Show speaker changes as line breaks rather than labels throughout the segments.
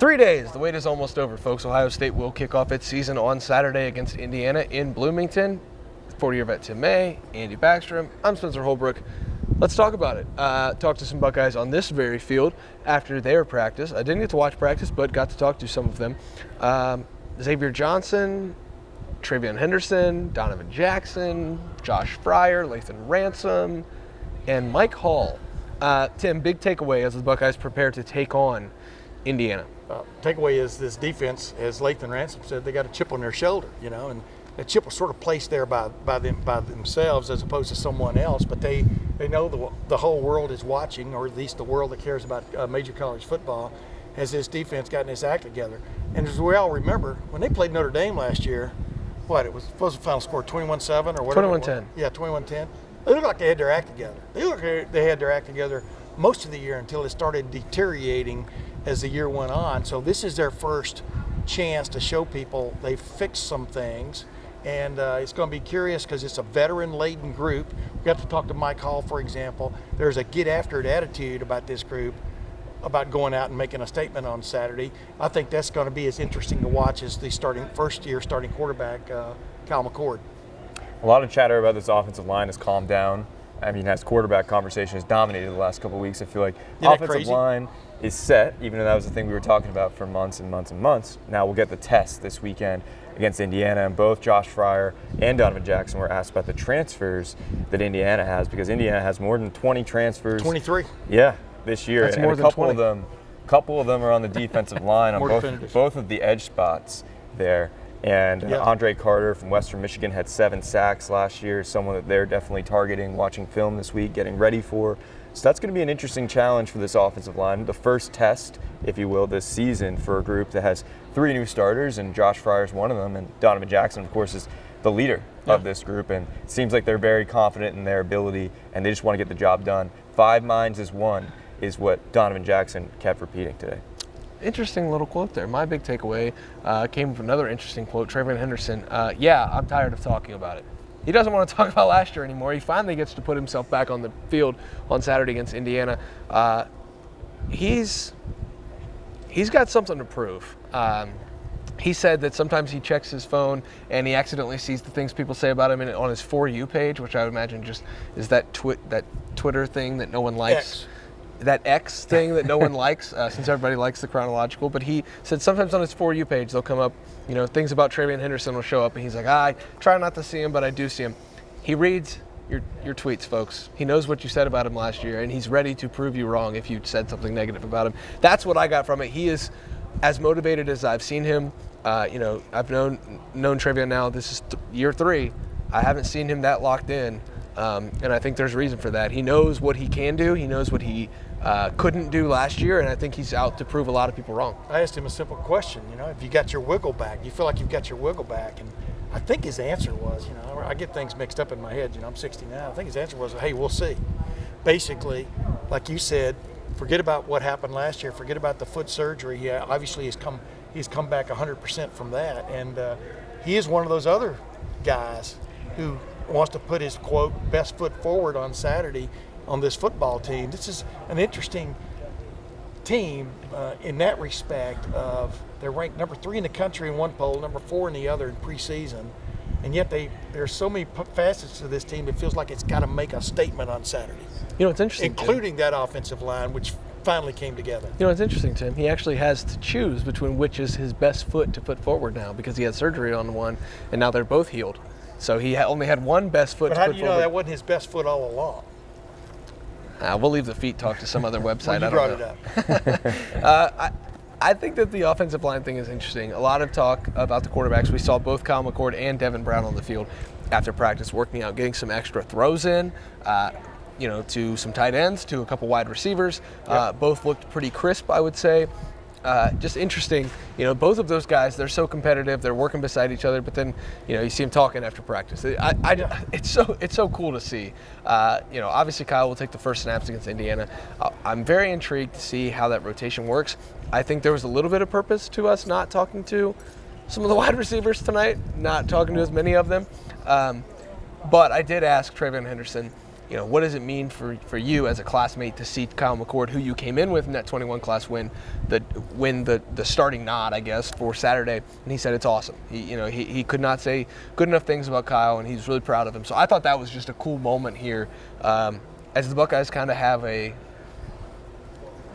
3 days. The wait is almost over, folks. Ohio State will kick off its season on Saturday against Indiana in Bloomington. 40-year vet Tim May, Andy Backstrom. I'm Spencer Holbrook. Let's talk about it. Talk to some Buckeyes on this very field after their practice. I didn't get to watch practice, but got to talk to some of them. Xavier Johnson, TreVeyon Henderson, Donovan Jackson, Josh Fryer, Lathan Ransom, and Mike Hall. Tim, big takeaway as the Buckeyes prepare to take on Indiana.
Takeaway is this defense, as Lathan Ransom said, they got a chip on their shoulder, and that chip was sort of placed there by themselves as opposed to someone else, but they know the whole world is watching, or at least the world that cares about major college football, has this defense gotten its act together. And as we all remember, when they played Notre Dame last year, what was the final score, 21-7 or whatever?
21-10.
Yeah, 21-10. They looked like they had their act together. They looked like they had their act together most of the year until it started deteriorating as the year went on. So this is their first chance to show people they fixed some things. And it's going to be curious because it's a veteran-laden group. We got to talk to Mike Hall, for example. There's a get-after-it attitude about this group, about going out and making a statement on Saturday. I think that's going to be as interesting to watch as the first-year starting quarterback, Kyle McCord.
A lot of chatter about this offensive line has calmed down. I mean, as quarterback conversation has dominated the last couple of weeks, I feel like offensive line is set, even though that was the thing we were talking about for months and months and months. Now we'll get the test this weekend against Indiana, and both Josh Fryer and Donovan Jackson were asked about the transfers that Indiana has, because Indiana has more than 20 transfers.
23.
Yeah, this year.
That's
and
more
a
than
couple
20.
of them. Couple of them are on the defensive line on both of the edge spots there. And Andre Carter from Western Michigan had 7 sacks last year, someone that they're definitely targeting, watching film this week, getting ready for. So that's going to be an interesting challenge for this offensive line. The first test, if you will, this season for a group that has 3 new starters, and Josh Fryer is one of them, and Donovan Jackson, of course, is the leader of this group. And it seems like they're very confident in their ability, and they just want to get the job done. 5 minds as one is what Donovan Jackson kept repeating today.
Interesting little quote there. My big takeaway came from another interesting quote, TreVeyon Henderson. I'm tired of talking about it. He doesn't want to talk about last year anymore. He finally gets to put himself back on the field on Saturday against Indiana. He's got something to prove. He said that sometimes he checks his phone and he accidentally sees the things people say about him on his For You page, which I would imagine just is that Twitter thing that no one likes. That X thing that no one likes, since everybody likes the chronological. But he said sometimes on his For You page they'll come up, things about TreVeyon Henderson will show up, and he's like, I try not to see him, but I do see him. He reads your tweets, folks. He knows what you said about him last year, and he's ready to prove you wrong if you said something negative about him. That's what I got from it. He is as motivated as I've seen him. I've known TreVeyon now. This is year 3. I haven't seen him that locked in, and I think there's a reason for that. He knows what he can do. He knows what he couldn't do last year, and I think he's out to prove a lot of people wrong.
I asked him a simple question, if you got your wiggle back, you feel like you've got your wiggle back, and I think his answer was, I get things mixed up in my head, I'm 60 now, I think his answer was, hey, we'll see. Basically, like you said, forget about what happened last year, forget about the foot surgery. He obviously he's come back 100% from that, and he is one of those other guys who wants to put his, quote, best foot forward on Saturday on this football team. This is an interesting team in that respect of they're ranked number 3 in the country in one poll, number 4 in the other in preseason, and yet there's so many facets to this team, it feels like it's got to make a statement on Saturday.
It's interesting,
including that offensive line, which finally came together.
It's interesting, Tim. He actually has to choose between which is his best foot to put forward now, because he had surgery on one, and now they're both healed. So he only had one best foot to put forward.
But how do you know that wasn't his best foot all along?
We'll leave the feet talk to some other website.
Well, you brought it
up. I think that the offensive line thing is interesting. A lot of talk about the quarterbacks. We saw both Kyle McCord and Devin Brown on the field after practice, working out, getting some extra throws in, to some tight ends, to a couple wide receivers. Both looked pretty crisp, I would say. Just interesting, both of those guys, they're so competitive, they're working beside each other, but then, you see them talking after practice. It's so cool to see. Obviously Kyle will take the first snaps against Indiana. I'm very intrigued to see how that rotation works. I think there was a little bit of purpose to us not talking to some of the wide receivers tonight, not talking to as many of them. But I did ask TreVeyon Henderson, what does it mean for you as a classmate to see Kyle McCord, who you came in with in that 21 class, win the starting nod, I guess, for Saturday? And he said it's awesome. He could not say good enough things about Kyle, and he's really proud of him. So I thought that was just a cool moment here, as the Buckeyes kind of have a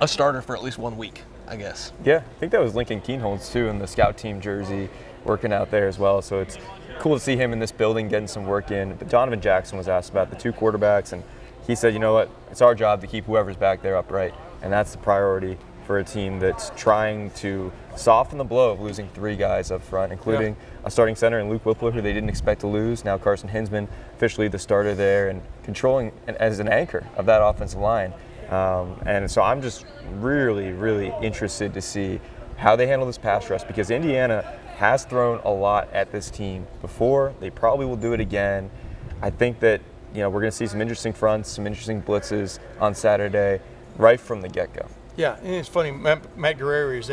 starter for at least 1 week, I guess.
Yeah, I think that was Lincoln Keenholz too in the scout team jersey, working out there as well. So it's cool to see him in this building getting some work in. But Donovan Jackson was asked about the 2 quarterbacks, and he said, you know what, it's our job to keep whoever's back there upright, and that's the priority for a team that's trying to soften the blow of losing 3 guys up front, including a starting center in Luke Whippler, who they didn't expect to lose. Now Carson Hinsman officially the starter there and controlling as an anchor of that offensive line. And so I'm just really, really interested to see how they handle this pass rush, because Indiana has thrown a lot at this team before. They probably will do it again. I think that we're going to see some interesting fronts, some interesting blitzes on Saturday, right from the get-go.
Yeah, and it's funny. Matt Guerrero is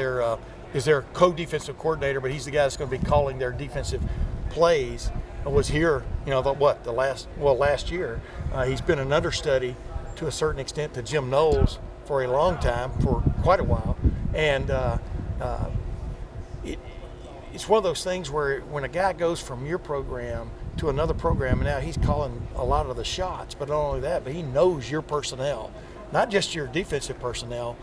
their co-defensive coordinator, but he's the guy that's going to be calling their defensive plays. Was here, last year. He's been an understudy to a certain extent to Jim Knowles for a long time, for quite a while, and it's one of those things where when a guy goes from your program to another program, and now he's calling a lot of the shots, but not only that, but he knows your personnel, not just your defensive personnel,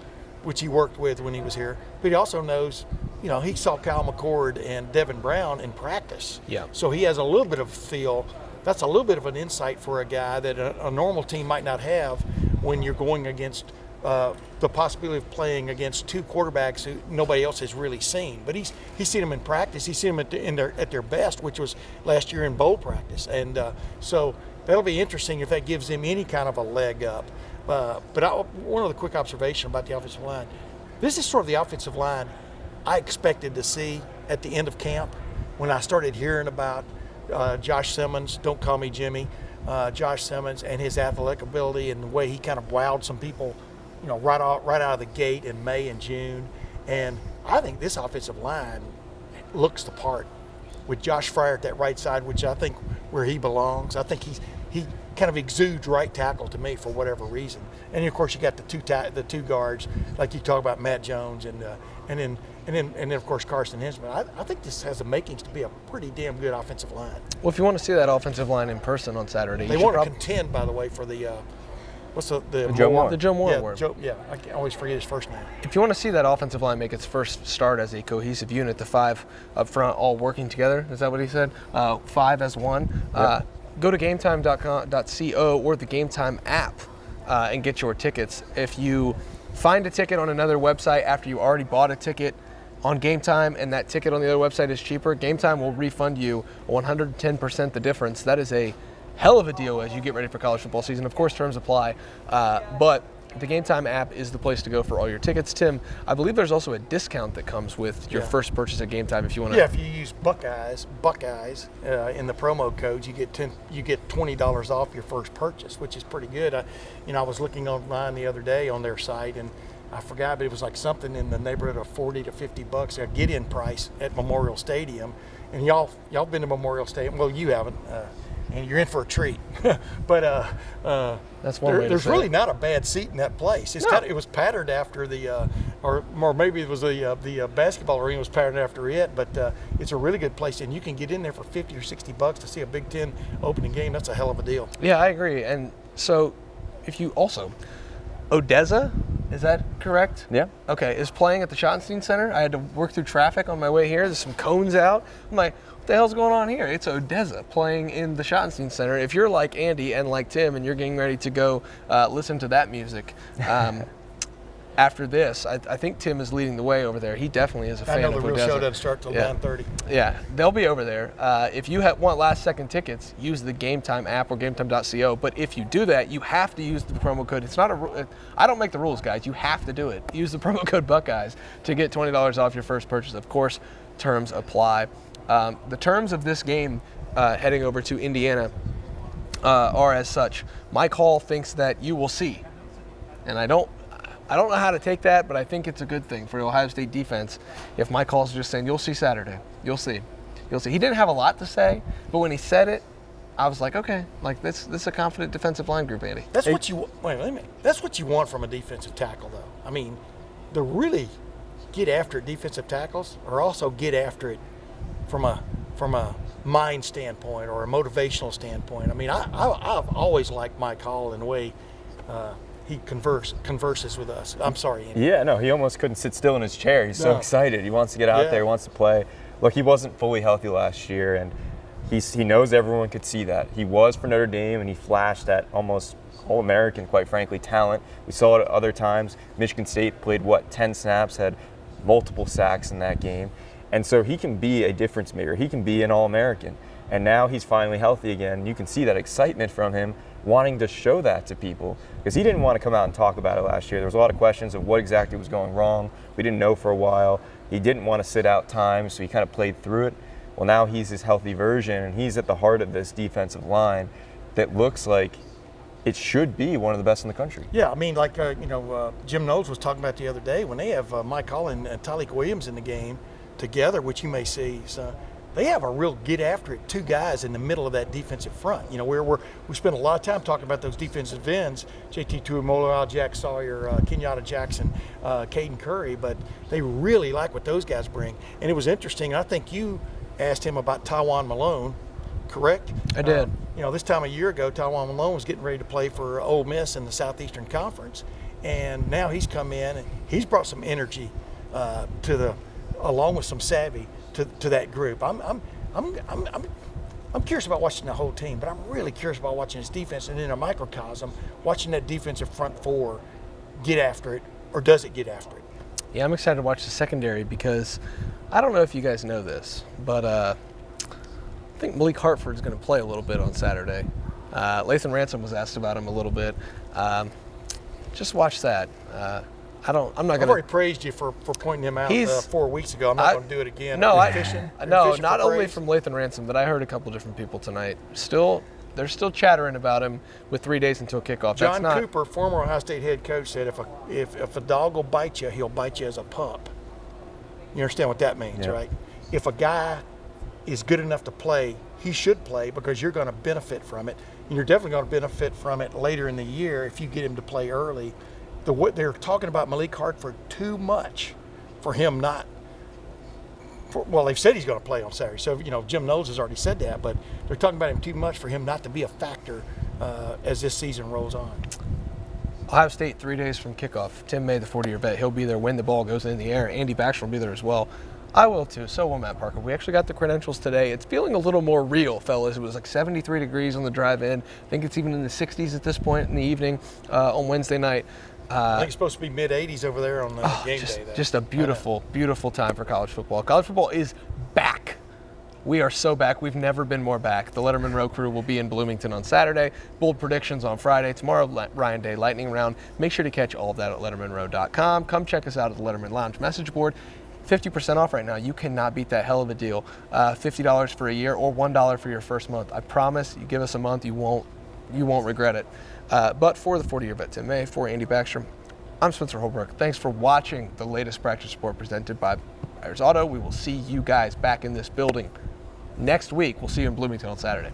which he worked with when he was here, but he also knows, he saw Kyle McCord and Devin Brown in practice.
Yeah.
So he has a little bit of feel. That's a little bit of an insight for a guy that a normal team might not have when you're going against the possibility of playing against 2 quarterbacks who nobody else has really seen. But he's seen them in practice. He's seen them at their best, which was last year in bowl practice. And so that'll be interesting if that gives him any kind of a leg up. One other quick observation about the offensive line. This is sort of the offensive line I expected to see at the end of camp when I started hearing about Josh Simmons, don't call me Jimmy, Josh Simmons and his athletic ability and the way he kind of wowed some people, right out of the gate in May and June. And I think this offensive line looks the part with Josh Fryer at that right side, which I think where he belongs. I think he kind of exudes right tackle to me for whatever reason. And of course you got the two guards, like you talk about Matt Jones and then of course Carson Hinsman. I think this has the makings to be a pretty damn good offensive line.
Well, if you want to see that offensive line in person on Saturday,
they want to contend, by the way, for the what's the
Joe Moore Award.
I always forget his first name.
If you want to see that offensive line make its first start as a cohesive unit, the 5 up front all working together, is that what he said? 5 as one. Yep. Go to gametime.co or the Game Time app and get your tickets. If you find a ticket on another website after you already bought a ticket on Game Time and that ticket on the other website is cheaper, Game Time will refund you 110% the difference. That is a hell of a deal as you get ready for college football season. Of course, terms apply, but the Game Time app is the place to go for all your tickets. Tim, I believe there's also a discount that comes with your first purchase at Game Time if you want to.
Yeah, if you use Buckeyes in the promo code, you get $20 off your first purchase, which is pretty good. I was looking online the other day on their site, and I forgot, but it was like something in the neighborhood of $40 to $50 a get-in price at Memorial Stadium. And y'all been to Memorial Stadium? Well, you haven't. And you're in for a treat. But
that's one way
there's
to
really
it.
Not a bad seat in that place. It's it was patterned after the, or maybe it was the basketball arena was patterned after it. But it's a really good place, and you can get in there for $50 or $60 to see a Big Ten opening game. That's a hell of a deal.
Yeah, I agree. And so, if you also, Odessa, is that correct?
Yeah.
Okay, is playing at the Schottenstein Center. I had to work through traffic on my way here. There's some cones out. I'm like, what the hell's going on here? It's Odessa playing in the Schottenstein Center. If you're like Andy and like Tim and you're getting ready to go listen to that music, after this, I think Tim is leading the way over there. He definitely is a fan of Odessa.
I know the real show doesn't start till 9:30.
Yeah, they'll be over there. If you want last-second tickets, use the Game Time app or gametime.co. But if you do that, you have to use the promo code. It's not I don't make the rules, guys. You have to do it. Use the promo code Buckeyes to get $20 off your first purchase. Of course, terms apply. The terms of this game heading over to Indiana are as such. Mike Hall thinks that you will see, and I don't know how to take that, but I think it's a good thing for the Ohio State defense if Mike Hall's just saying, you'll see Saturday. You'll see. He didn't have a lot to say, but when he said it, I was like, okay, like this is a confident defensive line group, Andy.
That's what you That's what you want from a defensive tackle, though. I mean, the really get after it defensive tackles are also get after it from a mind standpoint or a motivational standpoint. I mean, I've always liked Mike Hall in the way he converses with us. I'm sorry, Andy.
Yeah, no, he almost couldn't sit still in his chair. He's so excited. He wants to get out there. He wants to play. Look, he wasn't fully healthy last year, and he knows everyone could see that. He was for Notre Dame, and he flashed that almost All-American, quite frankly, talent. We saw it at other times. Michigan State played, 10 snaps, had multiple sacks in that game. And so he can be a difference maker. He can be an All-American. And now he's finally healthy again. You can see that excitement from him, wanting to show that to people, because he didn't want to come out and talk about it last year. There was a lot of questions of what exactly was going wrong. We didn't know for a while. He didn't want to sit out time, so he kind of played through it. Well, now he's his healthy version, and he's at the heart of this defensive line that looks like it should be one of the best in the country.
Yeah, I mean, like, Jim Knowles was talking about the other day, when they have Mike Hall and Tyleik Williams in the game together, which you may see, so they have a real get after it, two guys in the middle of that defensive front. You know, we spent a lot of time talking about those defensive ends, JT Tuimoloau, Jack Sawyer, Kenyatta Jackson, Caden Curry, but they really like what those guys bring. And it was interesting, I think you asked him about Tywone Malone, correct?
I did.
This time a year ago, Tywone Malone was getting ready to play for Ole Miss in the Southeastern Conference, and now he's come in and he's brought some energy along with some savvy to that group. I'm curious about watching the whole team, but I'm really curious about watching his defense, and in a microcosm, watching that defensive front four get after it, or does it get after it?
Yeah, I'm excited to watch the secondary because I don't know if you guys know this, but I think Malik Hartford's going to play a little bit on Saturday. Lathan Ransom was asked about him a little bit. Just watch that. I've
already praised you for pointing him out 4 weeks ago. I'm not going to do it again.
No, not only from Lathan Ransom, but I heard a couple different people tonight. They're still chattering about him with 3 days until kickoff.
John Cooper, former Ohio State head coach, said if a dog will bite you, he'll bite you as a pup. You understand what that means, right? If a guy is good enough to play, he should play because you're going to benefit from it. And you're definitely going to benefit from it later in the year if you get him to play early. They're talking about Malik Hartford too much for him not. Well, they've said he's going to play on Saturday, so Jim Knowles has already said that. But they're talking about him too much for him not to be a factor as this season rolls on.
Ohio State 3 days from kickoff. Tim May, the 40-year vet, he'll be there when the ball goes in the air. Andy Baxter will be there as well. I will too. So will Matt Parker. We actually got the credentials today. It's feeling a little more real, fellas. It was like 73 degrees on the drive in. I think it's even in the 60s at this point in the evening on Wednesday night.
I think it's supposed to be mid-80s over there on game day.
Just a beautiful, beautiful time for college football. College football is back. We are so back. We've never been more back. The Lettermen Row crew will be in Bloomington on Saturday. Bold predictions on Friday. Tomorrow, Ryan Day Lightning Round. Make sure to catch all of that at LettermenRow.com. Come check us out at the Letterman Lounge message board. 50% off right now. You cannot beat that hell of a deal. $50 for a year or $1 for your first month. I promise you give us a month, you won't regret it. But for the 40-year vet Tim May, for Andy Baxter, I'm Spencer Holbrook. Thanks for watching the latest practice report presented by Byers Auto. We will see you guys back in this building next week. We'll see you in Bloomington on Saturday.